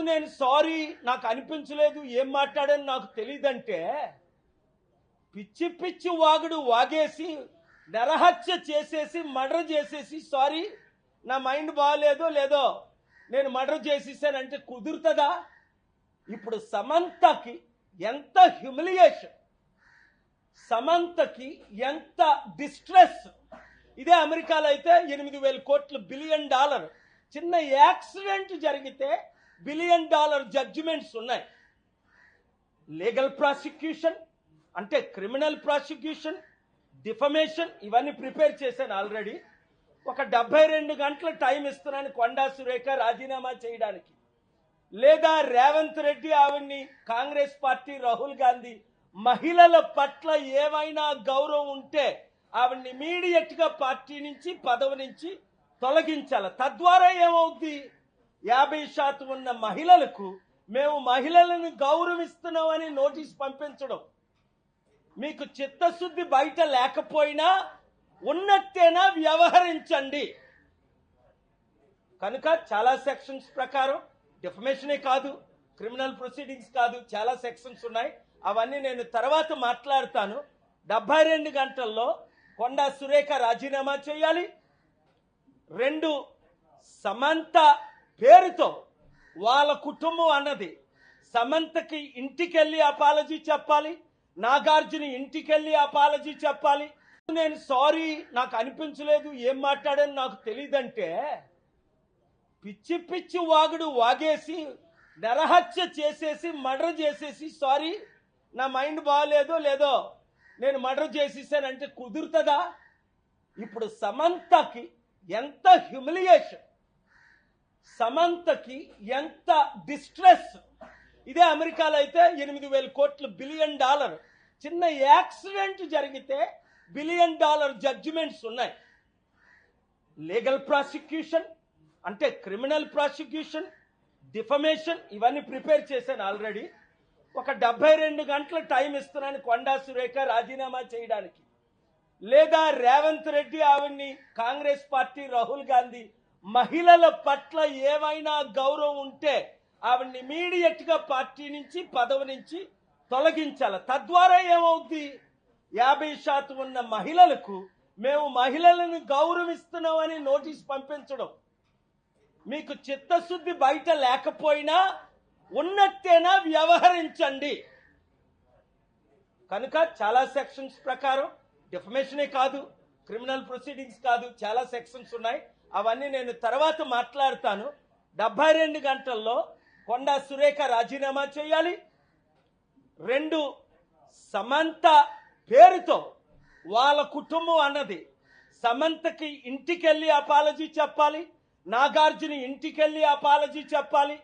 నేను సారీ నాకు అనిపించలేదు ఏం మాట్లాడాను నాకు తెలియదంటే పిచ్చి పిచ్చి వాగుడు వాగేసి నరహత్య చేసేసి మర్డర్ చేసేసి సారీ నా మైండ్ బాగాలేదో లేదో నేను మర్డర్ చేసేసానంటే కుదురుతుందా? ఇప్పుడు సమంతకి ఎంత హ్యూమిలియేషన్, సమంతకి ఎంత డిస్ట్రెస్. ఇదే అమెరికాలో అయితే 8,000 కోట్లు $1 బిలియన్ చిన్న యాక్సిడెంట్ జరిగితే $1 బిలియన్ జడ్జిమెంట్స్ ఉన్నాయి. లీగల్ ప్రాసిక్యూషన్ అంటే క్రిమినల్ ప్రాసిక్యూషన్, డిఫమేషన్ ఇవన్నీ ప్రిపేర్ చేశాను ఆల్రెడీ. ఒక 72 గంటల టైం ఇస్తున్నాను కొండా సురేఖ రాజీనామా చేయడానికి, లేదా రేవంత్ రెడ్డి ఆవిడ్ని కాంగ్రెస్ పార్టీ రాహుల్ గాంధీ మహిళల పట్ల ఏమైనా గౌరవం ఉంటే ఆవిడ్ని ఇమీడియట్ గా పార్టీ నుంచి పదవి నుంచి తొలగించాలి. తద్వారా ఏమవుద్ది? 50% ఉన్న మహిళలకు మేము మహిళలను గౌరవిస్తున్నామని నోటీస్ పంపించడం. మీకు చిత్తశుద్ధి బయట లేకపోయినా ఉన్నట్టేనా వ్యవహరించండి. కనుక చాలా సెక్షన్స్ ప్రకారం డిఫమేషనే కాదు, క్రిమినల్ ప్రొసీడింగ్స్ కాదు, చాలా సెక్షన్స్ ఉన్నాయి. అవన్నీ నేను తర్వాత మాట్లాడతాను. 72 గంటల్లో కొండా సురేఖ రాజీనామా చేయాలి. 2 సమంత పేరుతో వాళ్ళ కుటుంబం అన్నది సమంతకి ఇంటికెళ్ళి అపాలజీ చెప్పాలి, నాగార్జున ఇంటికెళ్ళి అపాలజీ చెప్పాలి. నేను సారీ నాకు అనిపించలేదు ఏం మాట్లాడాను నాకు తెలియదంటే పిచ్చి పిచ్చి వాగుడు వాగేసి నరహత్య చేసేసి మర్డర్ చేసేసి సారీ నా మైండ్ బాగాలేదో లేదో నేను మర్డర్ చేసేసానంటే కుదురుతుందా? ఇప్పుడు సమంతకి ఎంత హ్యూమిలియేషన్, సమంతకి ఎంత డిస్ట్రెస్. ఇదే అమెరికాలో అయితే 8,000 కోట్లు $1 బిలియన్ చిన్న యాక్సిడెంట్ జరిగితే $1 బిలియన్ జడ్జిమెంట్స్ ఉన్నాయి. లీగల్ ప్రాసిక్యూషన్ అంటే క్రిమినల్ ప్రాసిక్యూషన్, డిఫమేషన్ ఇవన్నీ ప్రిపేర్ చేశాను ఆల్రెడీ. ఒక 72 గంటల టైం ఇస్తున్నాను కొండా సురేఖ రాజీనామా చేయడానికి, లేదా రేవంత్ రెడ్డి ఆవిడ్ని కాంగ్రెస్ పార్టీ రాహుల్ గాంధీ మహిళల పట్ల ఏమైనా గౌరవం ఉంటే ఆవిడ్ని ఇమీడియట్ గా పార్టీ నుంచి పదవి నుంచి తొలగించాలి. తద్వారా ఏమవుద్ది? 50% ఉన్న మహిళలకు మేము మహిళలను గౌరవిస్తున్నామని నోటీస్ పంపించడం. మీకు చిత్తశుద్ధి బయట లేకపోయినా ఉన్నట్టేనా వ్యవహరించండి. కనుక చాలా సెక్షన్స్ ప్రకారం డిఫమేషనే కాదు, క్రిమినల్ ప్రొసీడింగ్స్ కాదు, చాలా సెక్షన్స్ ఉన్నాయి. అవన్నీ నేను తర్వాత మాట్లాడతాను. 72 గంటల్లో కొండా సురేఖ రాజీనామా చేయాలి. 2 సమంత పేరుతో వాళ్ళ కుటుంబం అన్నది సమంతకి ఇంటికెళ్ళి అపాలజీ చెప్పాలి, నాగార్జున ఇంటికెళ్ళి అపాలజీ చెప్పాలి.